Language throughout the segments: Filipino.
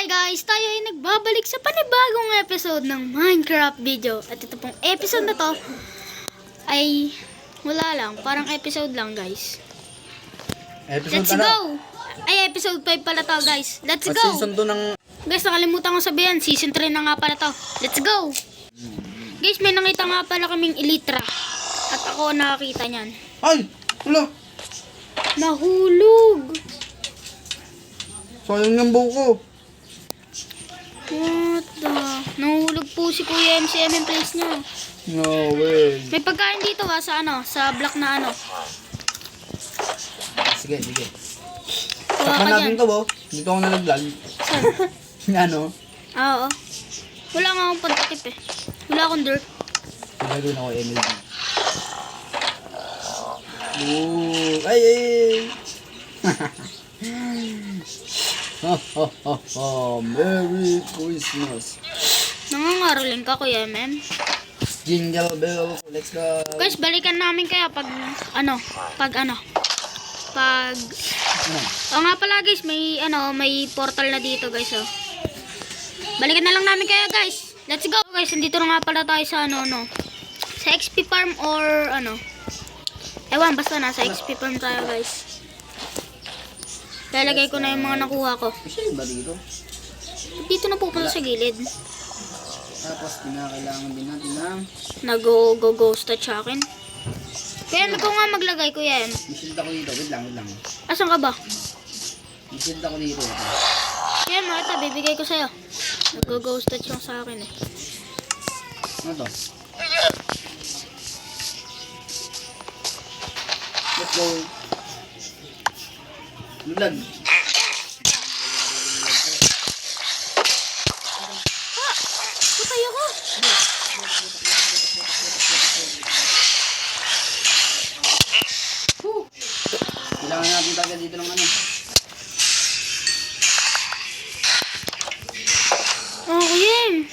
Hi guys! Tayo ay nagbabalik sa panibagong episode ng Minecraft video. At ito pong episode na to ay wala lang, parang episode lang guys. Let's go! Ay, episode 5 pala to guys. Let's go! Season 2 ng... Guys, nakalimutan ko sabihin, season 3 na nga pala to. Let's go! Guys, may nakita nga pala kaming Elytra. At ako nakakita niyan. Ay! Wala! Nahulog! Sayang yung buko. What the? Nahulog po si Kuya MCM in place niya. No way. May pagkain dito sa sa block na Sige. Kuha ka Sakman natin dyan. to, bo. Dito ako nalaglag. Saan? Ano? Oo. Wala nga akong pagtakip eh. Wala akong dirt. Gagawin ako MLB. Ooh. Ay! Merry Christmas. Nangangaroling ka Kuya MM. Jingle bells. Let's go. Guys, balikan namin kaya pag Oo nga pala guys, may portal na dito guys oh. Balikan na lang namin kaya guys. Let's go guys, nandito na nga pala tayo sa sa XP farm or ewan, basta nasa XP farm tayo guys. Lalagay ko na yung mga nakuha ko. Kasi ba dito? Dito na pupunta sa gilid. Tapos kinakailangan din natin ng... Nag-go-ghost at sa akin. Kaya ikaw nga maglagay Kuya M. Misild ako dito. Wait lang. Asan ka ba? Misild ako dito. Kaya mo, ito, bibigay ko sa'yo. Nag-ghost touch yung sa akin eh. Ano to? Let's go. Lulag. Patay ako! Kailangan natin tagad dito ng ano. Oh, Kuya M.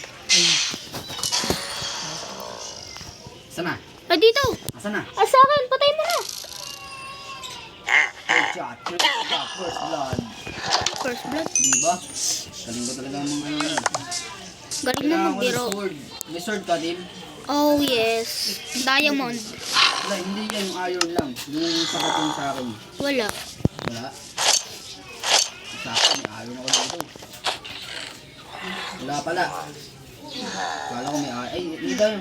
Saan na? Ah, dito! Asan na? Ah, sa akin! Patay mo na! Headshot. First blood. First blood. Diba? Galing ba talaga ang mga ano? Galing mo magbiro. Sword. May sword ka, Tim? Oh, yes. Diamond. Wala, hindi yan. Yung iron lang. Yung sakating sa akin. Wala. Wala. Sa akin, may iron ako dito. Wala pala. Kala ko may iron. Ay, hindi tayo.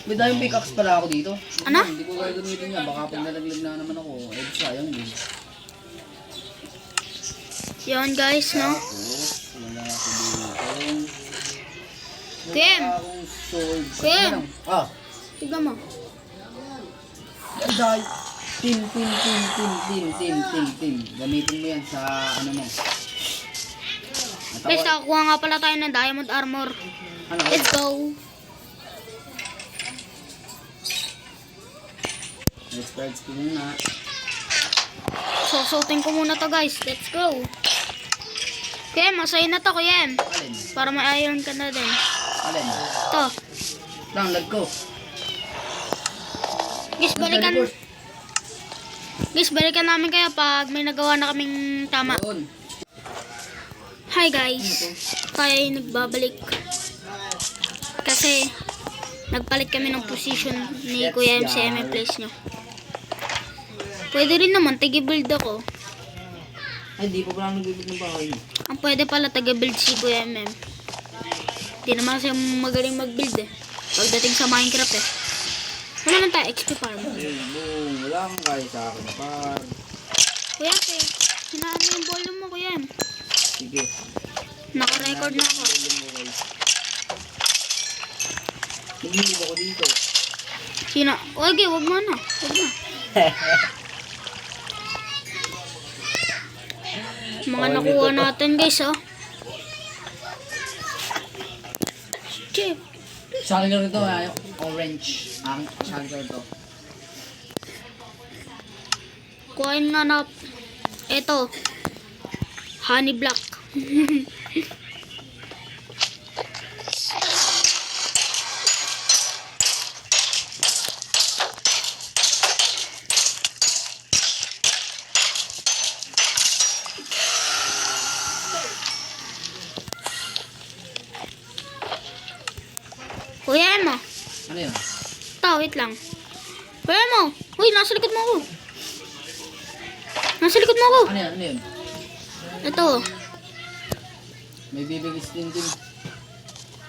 May tayong pickaxe pala ako dito. Ano? Hindi ko kaya gamitin yan. Baka pag nalaglag na naman ako. Eh, sayang din. Yan guys, no? Tapos, wala ako dito. Kuya M. Wala akong sword. Kuya M. Ah. Tignan mo. Die. Team. Gamitin mo yan sa ano mo. Guys, nakakuha nga pala tayo ng diamond armor. Ano? Let's go. Let's ko muna. Susutin ko muna to guys. Let's go. Kuya M, masaya na to Kuya M. Alin? Para may iron ka na din. Alin? To. Lang, lag ko. Guys, balikan namin kaya pag may nagawa na kaming tama. Doon. Hi guys. Tayo ay nagbabalik. Kasi nagpalit kami ng position ni Kuya M sa ML place nyo. Pwede rin naman, taga-build ako. Ay, di pa pala nagbibig ng bahay mo. Ang pwede pala taga-build si Kuya MM. Hindi naman siya magaling mag-build eh. Pagdating sa Minecraft eh. Wala lang tayo, XP farm. Ayun, boom. Wala kang kaya sa akin, par. Kuya M, hinaan mo yung volume mo Kuya M. Sige. Naka-record na ako. Naglilib ako dito. Sino? Okay, wag mo na. Wag na. Mga nakuha natin guys oh. Chip. Sa akin lang ito, orange. Ang sa akin ito. Kuhain nga na. Eto. Honey block. Kuya mo. Ano yun? Wait lang. Kuya mo. Uy, nasa likod mo ako. Nasa likod mo ako. Ano yun? Ano yun? Ito. May bibigis din din.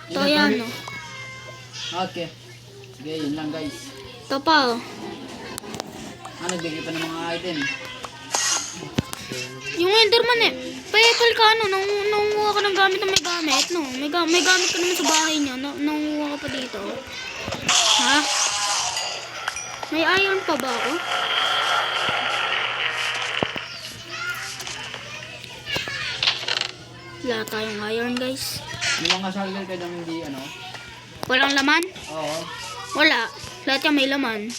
Ito yan, no. Okay. Sige, yun lang guys. Ito pa, oh. Nagbigay pa ng mga item. Yung Enderman eh. Payapal ka, no. Nangunguha ka ng gamit na may gamit, no. May gamit ka naman sa bahay niya. Nangunguha ka pa dito. Ha? May iron pa ba ako? Wala tayong iron, guys. Yung mga shulker ka lang hindi ano? Walang laman? Oo. Wala. Lahat yan may laman.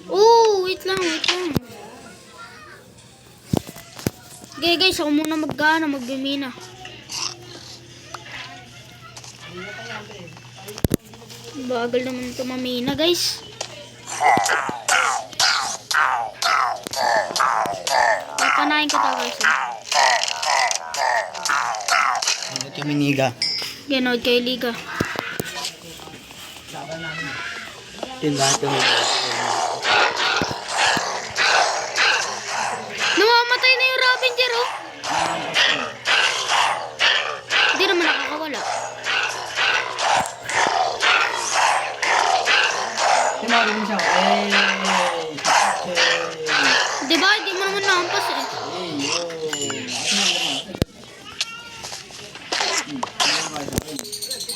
Oh, wait lang. Okay guys, ako muna magbimina. Bagal naman ito mamina guys. Papanayin ko ito guys. Ito yung miniga. Ganood kay Liga. Yung lahat yung Namamatay na yung Ravenger oh. Hindi naman nakakawala. Tinawagin mo siya. Diba? Hindi mo naman nakampas eh.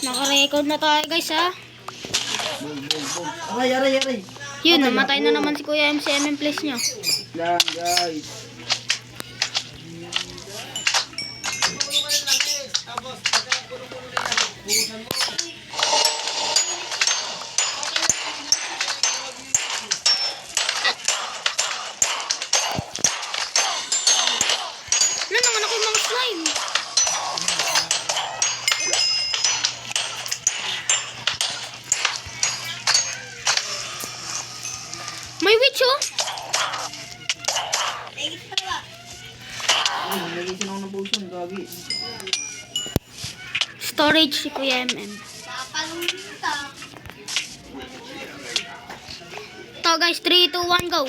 Naka-record na tayo guys ha. Aray. Yun, namatay na naman si Kuya MCM place nyo. Lang guys. Wala naman ako yung mga slime. May witch oh. Nagisin ako ng potion, gagi. Storage si Kuya MM. Ito guys, 3, 2, 1, go.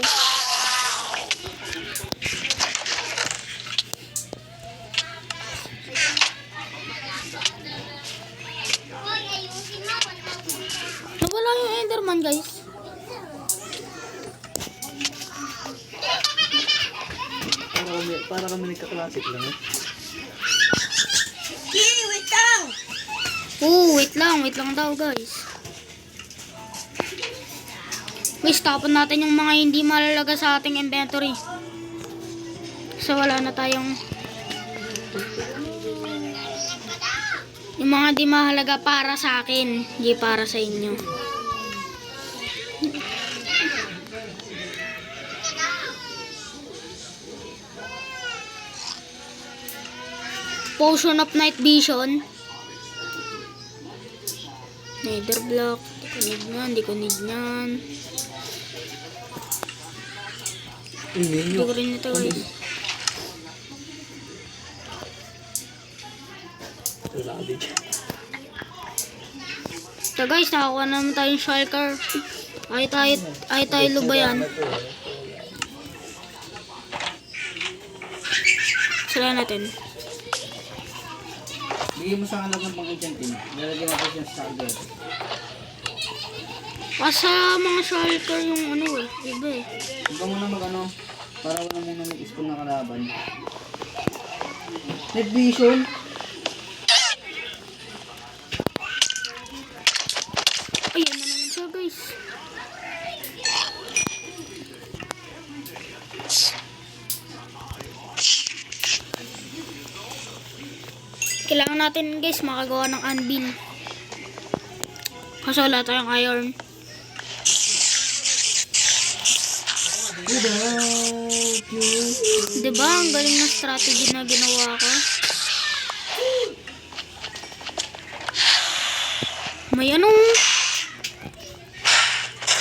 Nawala yung Enderman guys. Para kami nagka-classic lang eh. Wait lang daw guys. Guys, tapon natin yung mga hindi malalaga sa ating inventory. So wala na tayong yung mga di mahalaga para sa akin, hindi para sa inyo. Potion of Night Vision. Nether block. Hindi ko need nyan. Hindi ko rin ito guys. So guys, nakakuha naman tayong shulker. Ay tayo lubayan. Sila natin. Bigyan mo sa alam ng pang-enchanting. Lalagyan natin siya sa starter. Sa mga shulker yung ano eh. Iba eh. Huwag ka muna mag-ano. Para wala muna mag-school na kalaban. Night vision. Ayan na naman siya guys. Kailangan natin guys makagawa ng anvil. Kasi wala tayong iron. Diba? Ang galing na strategy na ginawa ko. May anong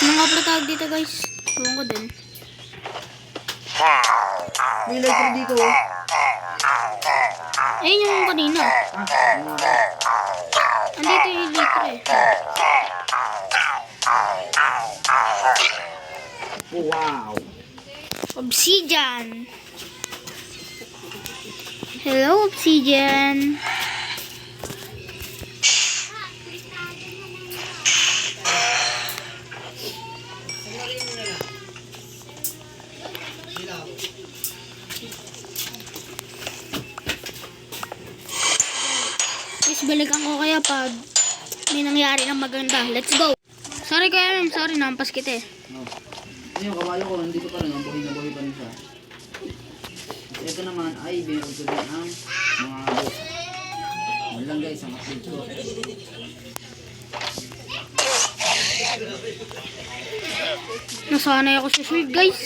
nga pala tawag dito guys. Ewan ko din. May lighter dito oh. Ayun yung kanina. Andito yung litre. Wow. Obsidian. Hello, Obsidian. Guys, balikan ko kaya pag may nangyari ng maganda. Let's go. Sorry kaya, ma'am. Sorry, nampas kita eh. No. Yung kabalo ko, nandito pa rin. Ang buhay na buhay pa rin siya. Ito naman ay binigay ko din ang mga boss. Wala lang guys, ang update ko. Nasanay ako sa shield, guys.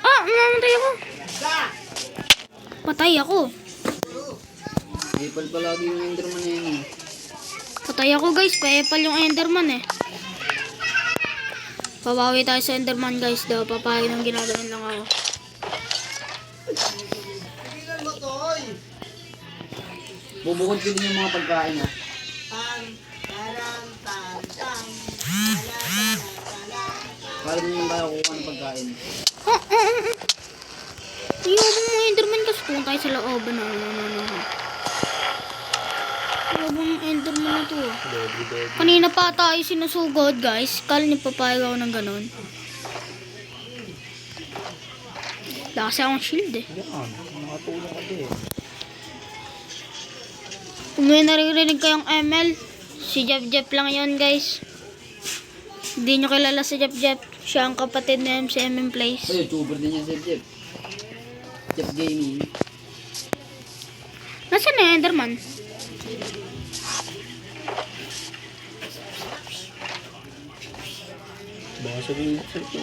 Ah, mamatay ako. Patay ako. Ipal palagi yung Enderman na yun eh. Patay ako, guys. Paepal yung Enderman eh. Pabawi tayo sa Enderman, guys. Daw, papayag ng ginagawa lang ako. Bubukod ko din yung mga pagkain ha. Para din yung tayo kukuha ng pagkain. Ayoko mga Enderman kasi kung tayo sa looban na. Ayoko mga Enderman na to. Kanina pa tayo sinusugod, guys. Kala niyo papayag ako ng ganon. Wala kasi akong shield eh. Nakatulong ka din. Kung may naririnig kayong ML, si Jeff lang yon guys. Hindi nyo kilala si Jeff. Siya ang kapatid na MCMM Plays. Ay, YouTuber din yan si Jeff. Jeff Gaming. Nasaan na yung Enderman? Baka sabihin sa ito.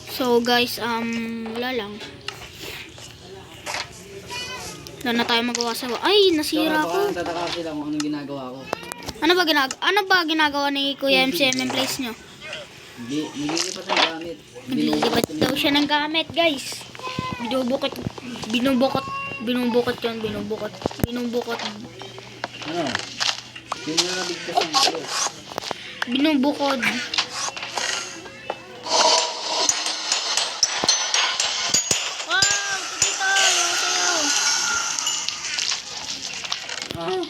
So guys, wala lang. Wala na tayo magawa sa... Ay, nasira Baka ko. natataka sila kung anong ginagawa ko. Ano ba ginagawa ni Kuya MCMM Plays nyo? Naglilipat ng gamit. Naglilipat daw siya ng gamit, guys. Binubukot yun. Ano? Pinarabigkas ng ito. Binubukod. Wow, dito, yung sayaw. Ah,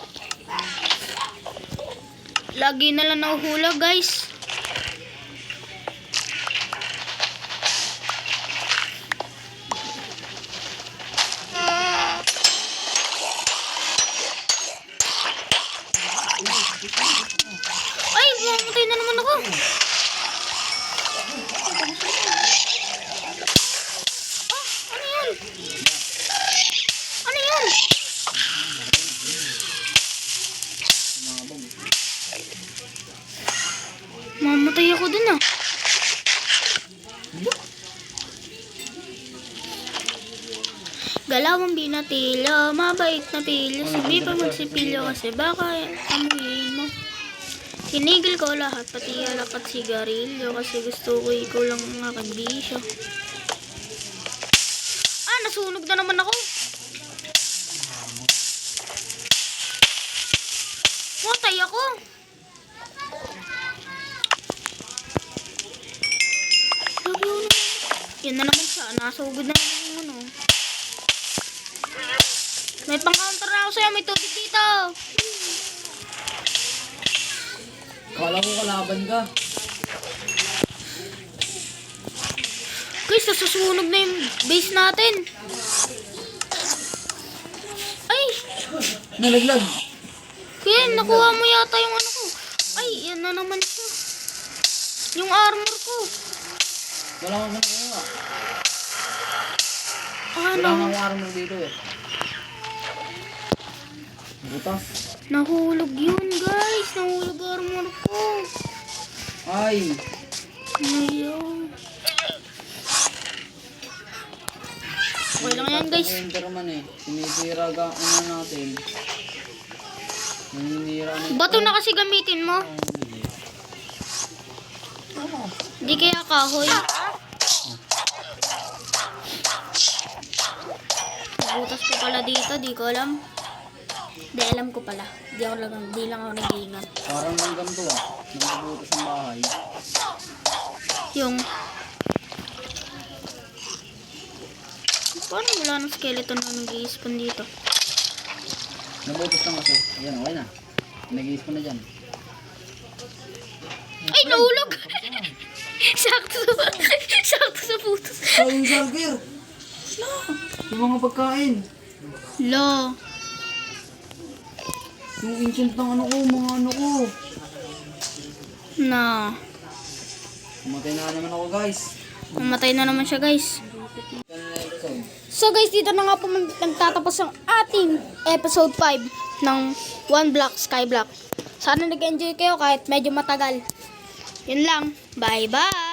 Lagi na lang nahuhula, guys. Ay, mamatay na naman ako. Ano yan? Ano yan? Mamatay ako dun ah. Galawang binatila, mabait na pilyo. Sabi pa magsipilyo kasi baka amuyin mo. Tinigil ko lahat, pati alak at sigarilyo kasi gusto ko ikaw lang ang aking bisyo. Ah, nasunog na naman ako. Matay ako. Yan na naman siya. Nasugod na naman yung ano. May pang-counter na ako sa'yo. May tubig dito. kala ko kalaban ka. Guys, nasusunog na yung base natin. Ay! Nalaglag. Kaya nakuha mo yata yung ano ko. Ay, yan na naman siya. Yung armor ko. Wala akong nakuha. Ah, Wala akong armor dito eh. Butas. nahulog yun, guys. Nahulog armor ko. Ay, Ayun. Okay lang yan guys. Enter man eh. Sinisira ka, ano natin. Naninira na. Bato na kasi gamitin mo. Di kaya kahoy. Butas ko pala dito, di ko alam. Di alam ko pala. Di lang ako nag-iingat. Parang langgam to ah. Nagbubutas ng bahay. Yung... Paano wala ng skeleton na nag-i-spawn dito? Nabutas lang kasi. Ayan, okay na. Nag-i-spawn na dyan. Ay, nahulog! Sakto sa putos. Ayun, Jagger! Yung mga pagkain. Lo. Yung ancient ng ano ko, mga ano ko. Na. Pumatay na naman ako guys. Mamatay na naman siya guys. Yan na episode. So guys, dito na nga po nagtatapos ang ating episode 5 ng One Block Skyblock. Sana nag-enjoy kayo kahit medyo matagal. Yun lang. Bye-bye!